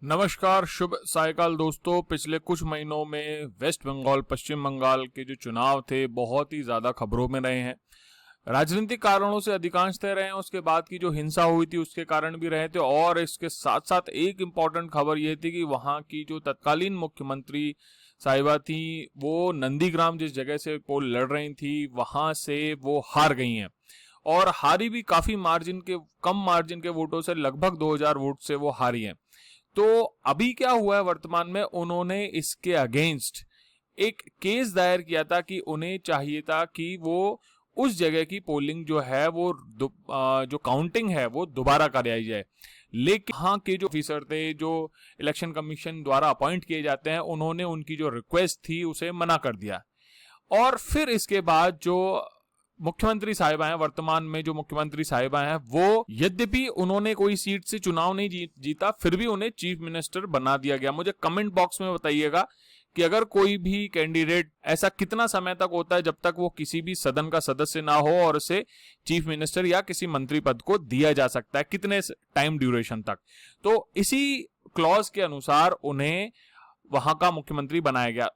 नमस्कार, शुभ सायकाल दोस्तों। पिछले कुछ महीनों में वेस्ट बंगाल, पश्चिम बंगाल के जो चुनाव थे बहुत ही ज्यादा खबरों में रहे हैं। राजनीतिक कारणों से अधिकांशतः रहे हैं, उसके बाद की जो हिंसा हुई थी उसके कारण भी रहे थे। और इसके साथ साथ एक इम्पॉर्टेंट खबर ये थी कि वहां की जो तत्कालीन मुख्यमंत्री साहिबा थी, वो नंदीग्राम जिस जगह से पोल लड़ रही थी वहां से वो हार गई हैं। और हारी भी काफी कम मार्जिन के वोटों से, लगभग 2000 वोट से वो हारी हैं। तो अभी क्या हुआ है वर्तमान में, उन्होंने इसके अगेंस्ट एक केस दायर किया था कि उन्हें चाहिए था कि वो उस जगह की पोलिंग जो है वो जो काउंटिंग है वो दोबारा कराई जाए। लेकिन यहाँ के जो ऑफिसर थे, जो इलेक्शन कमीशन द्वारा अपॉइंट किए जाते हैं, उन्होंने उनकी जो रिक्वेस्ट थी उसे मना कर दिया। और फिर इसके बाद जो मुख्यमंत्री साहिबा हैं, वर्तमान में जो मुख्यमंत्री साहिबा हैं, वो यद्यपि उन्होंने कोई सीट से चुनाव नहीं जीता, फिर भी उन्हें चीफ मिनिस्टर बना दिया गया। मुझे कमेंट बॉक्स में बताइएगा कि अगर कोई भी कैंडिडेट, ऐसा कितना समय तक होता है जब तक वो किसी भी सदन का सदस्य ना हो और उसे चीफ मिनिस्टर या किसी मंत्री पद को दिया जा सकता है, कितने टाइम ड्यूरेशन तक। तो इसी क्लॉज के अनुसार उन्हें वहां का मुख्यमंत्री बनाया गया।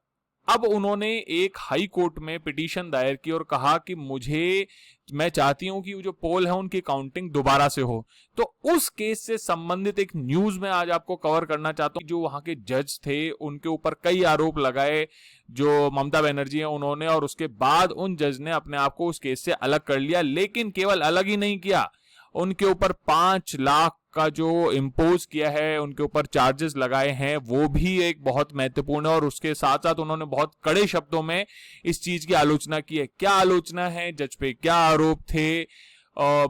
अब उन्होंने एक हाई कोर्ट में पिटीशन दायर की और कहा कि मैं चाहती हूं कि जो पोल है उनकी काउंटिंग दोबारा से हो। तो उस केस से संबंधित एक न्यूज में आज आपको कवर करना चाहता हूं। जो वहां के जज थे उनके ऊपर कई आरोप लगाए जो ममता बनर्जी है उन्होंने, और उसके बाद उन जज ने अपने आप को उस केस से अलग कर लिया। लेकिन केवल अलग ही नहीं किया, उनके ऊपर 5 लाख का जो इम्पोज किया है, उनके ऊपर चार्जेस लगाए हैं, वो भी एक बहुत महत्वपूर्ण है। और उसके साथ साथ उन्होंने बहुत कड़े शब्दों में इस चीज की आलोचना की है। क्या आलोचना है, जज पे क्या आरोप थे,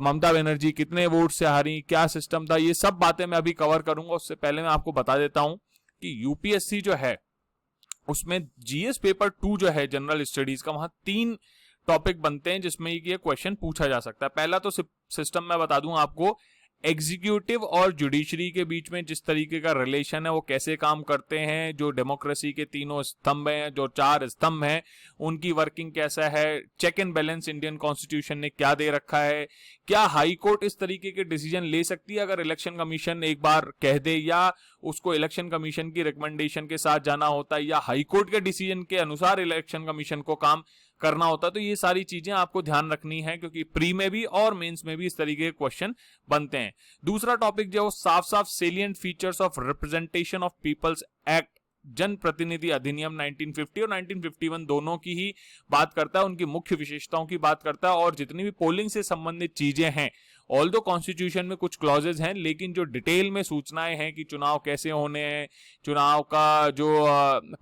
ममता बनर्जी कितने वोट से हारी, क्या सिस्टम था, ये सब बातें मैं अभी कवर करूंगा। उससे पहले मैं आपको बता देता हूं कि यूपीएससी जो है उसमें जीएस पेपर 2 जो है जनरल स्टडीज का, वहां 3 टॉपिक बनते हैं जिसमें ये क्वेश्चन पूछा जा सकता है। पहला तो सिस्टम मैं बता दूं आपको, एग्जीक्यूटिव और जुडिशरी के बीच में जिस तरीके का रिलेशन है वो कैसे काम करते हैं, जो डेमोक्रेसी के तीनों स्तंभ हैं, जो 4 स्तंभ हैं, उनकी वर्किंग कैसा है, check and balance Indian constitution ने क्या दे रखा है, क्या हाई कोर्ट इस तरीके के डिसीजन ले सकती है अगर इलेक्शन कमीशन एक बार कह दे, या उसको इलेक्शन कमीशन की रिकमेंडेशन के साथ जाना होता है, या हाई कोर्ट के डिसीजन के अनुसार इलेक्शन कमीशन को काम करना होता। तो ये सारी चीजें आपको ध्यान रखनी है, क्योंकि प्री में भी और मेंस में भी इस तरीके के क्वेश्चन बनते हैं। दूसरा टॉपिक जो साफ साफ salient features of representation of people's act, जन प्रतिनिधि अधिनियम 1950 और 1951 दोनों की ही बात करता है, उनकी मुख्य विशेषताओं की बात करता है। और जितनी भी पोलिंग से संबंधित चीजें हैं, ऑल्दो कॉन्स्टिट्यूशन में कुछ क्लॉजेज हैं, लेकिन जो डिटेल में सूचनाएं हैं कि चुनाव कैसे होने हैं, चुनाव का जो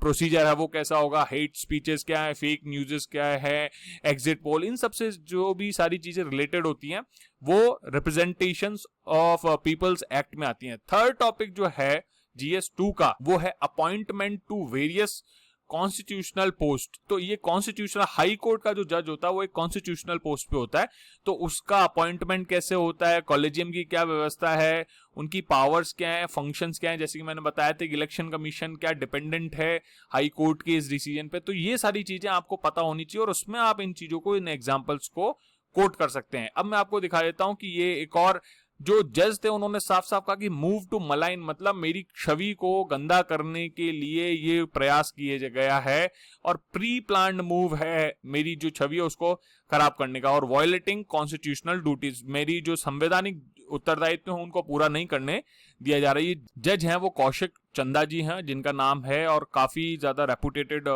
प्रोसीजर है वो कैसा होगा, हेट स्पीचेस क्या है, फेक न्यूज़ेस क्या है, एग्जिट पोल, इन सबसे जो भी सारी चीजें रिलेटेड होती हैं वो रिप्रेजेंटेशंस ऑफ पीपल्स एक्ट में आती हैं। थर्ड टॉपिक जो है जीएस 2 का, वो है appointment to various constitutional post. तो ये कॉन्स्टिट्यूशनल, हाई कोर्ट का जो जज होता है वो एक कॉन्स्टिट्यूशनल पोस्ट पे होता है, तो उसका अपॉइंटमेंट कैसे होता है, कॉलेजियम की क्या व्यवस्था है, उनकी पावर्स क्या है, फंक्शंस क्या है, जैसे कि मैंने बताया था कि इलेक्शन कमीशन क्या डिपेंडेंट है हाई कोर्ट के इस डिसीजन पे। तो ये सारी चीजें आपको पता होनी चाहिए और उसमें आप इन चीजों को, इन एग्जाम्पल्स को कोट कर सकते हैं। अब मैं आपको दिखा देता हूं कि ये एक और जो जज थे उन्होंने साफ साफ कहा कि मूव टू मलाइन, मतलब मेरी छवि को गंदा करने के लिए ये प्रयास किए गया है और प्री प्लान्ड मूव है मेरी जो छवि है उसको खराब करने का, और वॉयलेटिंग कॉन्स्टिट्यूशनल ड्यूटीज, मेरी जो संवैधानिक उत्तरदायित्व है उनको पूरा नहीं करने दिया जा रहा है। ये जज हैं वो कौशिक चंदा जी हैं, जिनका नाम है, और काफी ज्यादा रेपुटेटेड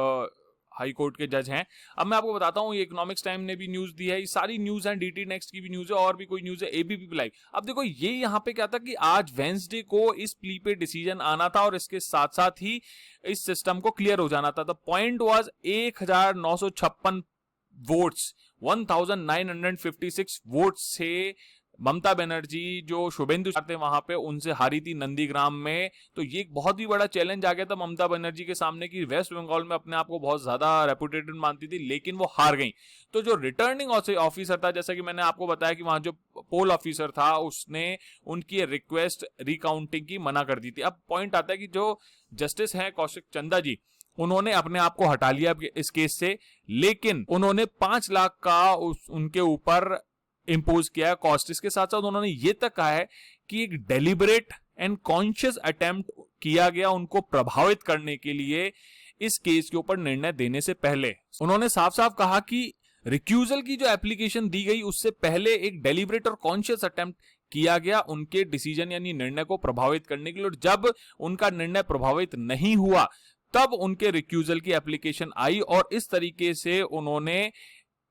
हाई कोर्ट के जज हैं। अब मैं आपको बताता हूँ, ये इकोनॉमिक्स टाइम ने भी न्यूज दी है, ये सारी न्यूज है, डीटी नेक्स्ट की भी न्यूज है, और भी कोई न्यूज है, एबीपी लाइव। अब देखो ये यहाँ पे क्या था कि आज वेंसडे को इस प्ली पे डिसीजन आना था और इसके साथ साथ ही इस सिस्टम को क्लियर हो जाना था। The point was 1956 votes, 1956 votes से ममता बनर्जी जो शुभेंदु थे वहां पे उनसे हारी थी नंदीग्राम में। तो ये एक बहुत ही बड़ा चैलेंज आ गया था ममता बनर्जी के सामने कि वेस्ट बंगाल में अपने आप को बहुत ज्यादा रेपुटेटेड मानती थी, लेकिन वो हार गई। तो जो रिटर्निंग ऑफिसर था, जैसा कि मैंने आपको बताया कि वहां जो पोल ऑफिसर था उसने उनकी रिक्वेस्ट रिकाउंटिंग की मना कर दी थी। अब पॉइंट आता है कि जो जस्टिस हैं कौशिक चंदा जी, उन्होंने अपने आप को हटा लिया इस केस से, लेकिन उन्होंने 5 लाख का उनके ऊपर इंपोज किया है कॉस्ट। इसके साथ साथ उन्होंने ये तक कहा है कि एक डेलिबरेट एंड कॉन्शियस अटेम्प्ट किया गया उनको प्रभावित करने के लिए इस केस के ऊपर निर्णय देने से पहले। उन्होंने साफ साफ कहा कि रिक्यूजल की जो एप्लीकेशन दी गई उससे पहले एक डेलिब्रेट और कॉन्शियस अटेम्प्ट किया गया उनके डिसीजन यानी निर्णय को प्रभावित करने के लिए। जब उनका निर्णय प्रभावित नहीं हुआ तब उनके रिक्यूजल की एप्लीकेशन आई और इस तरीके से उन्होंने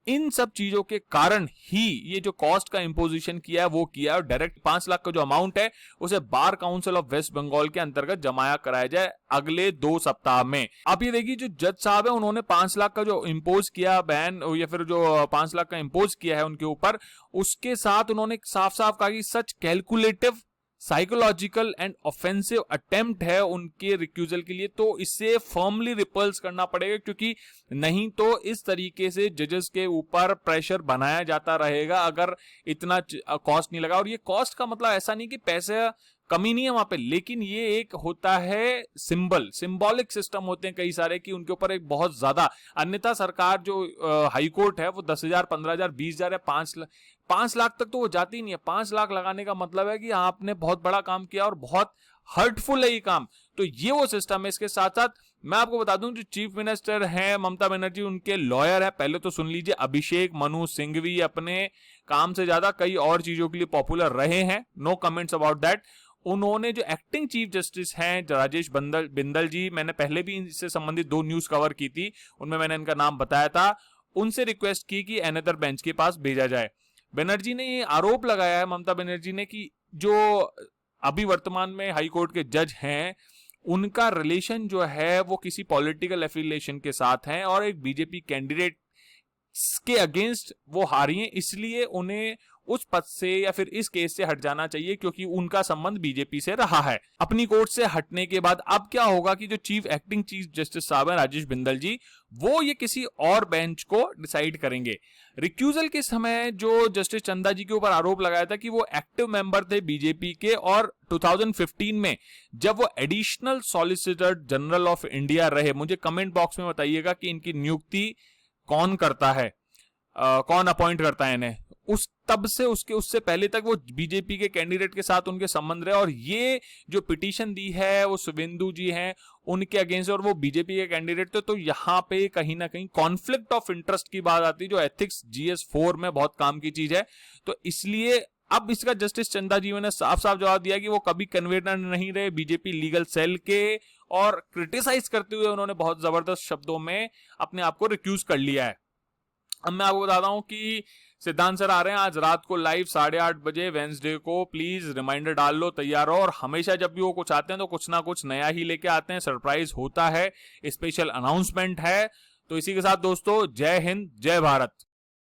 इन सब चीजों के कारण ही ये जो कॉस्ट का इंपोजिशन किया है वो किया है। और डायरेक्ट 5 लाख का जो अमाउंट है उसे bar council of West Bengal के अंतर्गत जमाया कराया जाए अगले 2 सप्ताह में। आप ये देखिए जो जज साहब है उन्होंने 5 लाख का जो इंपोज किया बैन या फिर जो 5 लाख का इंपोज किया है उनके ऊपर, उसके साथ उन्होंने साफ साफ कहा कि सच calculative psychological and offensive attempt है उनके रिक्यूजल के लिए, तो इससे फर्मली रिपल्स करना पड़ेगा, क्योंकि नहीं तो इस तरीके से जजेस के ऊपर प्रेशर बनाया जाता रहेगा अगर इतना कॉस्ट नहीं लगा। और ये कॉस्ट का मतलब ऐसा नहीं कि पैसे कमी नहीं है वहां पे, लेकिन ये एक होता है सिंबॉलिक सिस्टम होते हैं कई सारे कि उनके ऊपर एक बहुत ज्यादा, अन्यथा सरकार जो हाई कोर्ट है वो 10,000 15,000 20,000 या 5 लाख तक तो वो जाती नहीं है। 5 लाख लगाने का मतलब है कि आपने बहुत बड़ा काम किया और बहुत हर्टफुल है ये काम, तो ये वो सिस्टम है। इसके साथ साथ मैं आपको बता दूं जो चीफ मिनिस्टर हैं ममता बनर्जी, उनके लॉयर है, पहले तो सुन लीजिए, अभिषेक मनु सिंघवी अपने काम से ज्यादा कई और चीजों के लिए पॉपुलर रहे हैं, नो कमेंट्स अबाउट दैट। उन्होंने जो एक्टिंग चीफ जस्टिस हैं राजेश बिंदल जी, मैंने पहले भी इससे संबंधित 2 न्यूज कवर की थी, उनमें मैंने इनका नाम बताया था, उनसे रिक्वेस्ट की कि अनदर बेंच के पास भेजा जाए। बनर्जी ने ये आरोप लगाया है ममता बनर्जी ने कि जो अभी वर्तमान में हाई कोर्ट के जज हैं उनका रिलेशन जो है वो किसी पॉलिटिकल एफिलिएशन के साथ है और एक बीजेपी कैंडिडेट के अगेंस्ट वो हारी हैं, इसलिए उन्हें उस पद से या फिर इस केस से हट जाना चाहिए क्योंकि उनका संबंध बीजेपी से रहा है। अपनी कोर्ट से हटने के बाद अब क्या होगा कि जो एक्टिंग चीफ जस्टिस साहब हैं राजेश बिंदल जी, वो ये किसी और बेंच को डिसाइड करेंगे। रिक्यूजल के समय जो जस्टिस चंदा जी के ऊपर आरोप लगाया था कि वो एक्टिव मेंबर थे बीजेपी के, और 2015 में जब वो additional solicitor general of India रहे, मुझे कमेंट बॉक्स में बताइएगा कि इनकी नियुक्ति कौन करता है, कौन अपॉइंट करता है इन्हें। तब से उससे पहले तक वो बीजेपी के कैंडिडेट के साथ उनके संबंध रहे, और ये जो पिटीशन दी है वो शुभेंदु जी हैं उनके अगेंस्ट और वो बीजेपी के कैंडिडेट थे, तो यहाँ पे कहीं ना कहीं कॉन्फ्लिक्ट ऑफ इंटरेस्ट की बात आती है जो एथिक्स GS4 में बहुत काम की चीज है। तो इसलिए अब इसका जस्टिस चंदा जी ने साफ साफ जवाब दिया कि वो कभी कन्वेनर नहीं रहे बीजेपी लीगल सेल के, और क्रिटिसाइज करते हुए उन्होंने बहुत जबरदस्त शब्दों में अपने आप को रिक्यूज कर लिया है। अब मैं आपको बताता हूं कि सिद्धांत सर आ रहे हैं आज रात को लाइव 8:30 बजे वेंसडे को, प्लीज रिमाइंडर डाल लो, तैयार हो। और हमेशा जब भी वो कुछ आते हैं तो कुछ ना कुछ नया ही लेके आते हैं, सरप्राइज होता है, स्पेशल अनाउंसमेंट है। तो इसी के साथ दोस्तों जय हिंद जय भारत।